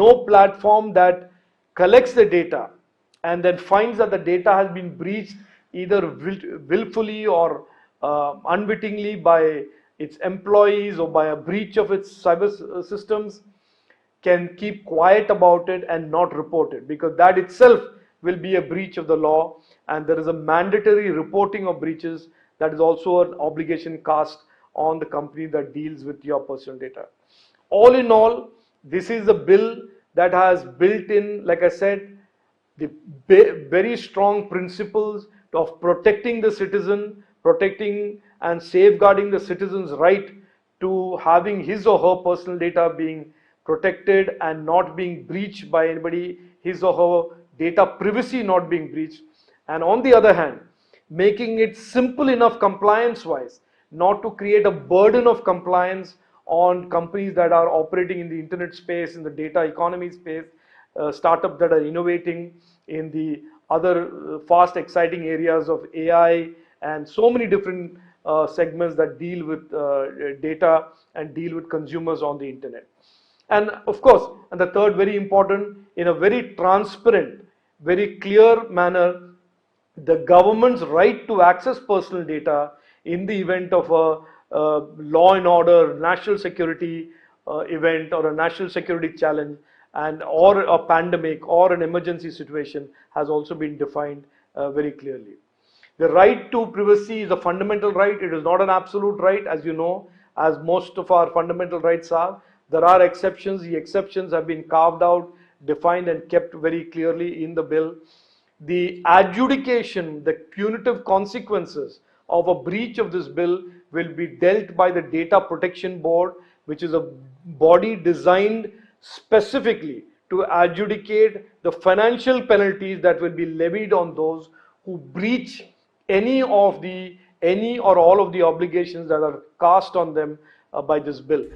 no platform that collects the data and then finds that the data has been breached either willfully or unwittingly by its employees or by a breach of its cyber systems, can keep quiet about it and not report it, because that itself will be a breach of the law, and there is a mandatory reporting of breaches that is also an obligation cast on the company that deals with your personal data. All in all, this is a bill that has built in, like I said, the very strong principles of protecting the citizen, protecting and safeguarding the citizen's right to having his or her personal data being protected and not being breached by anybody, his or her data privacy not being breached. And on the other hand, making it simple enough compliance wise, not to create a burden of compliance on companies that are operating in the internet space, in the data economy space, startups that are innovating in the other fast exciting areas of AI and so many different segments that deal with data and deal with consumers on the internet. And of course, and the third, very important, in a very transparent, very clear manner, the government's right to access personal data in the event of a law and order, national security event or a national security challenge, and or a pandemic or an emergency situation has also been defined very clearly. The right to privacy is a fundamental right. It is not an absolute right, as you know, as most of our fundamental rights are. There are exceptions. The exceptions have been carved out, defined and kept very clearly in the bill. The adjudication, the punitive consequences of a breach of this bill will be dealt by the Data Protection Board, which is a body designed specifically to adjudicate the financial penalties that will be levied on those who breach any or all of the obligations that are cast on them by this bill.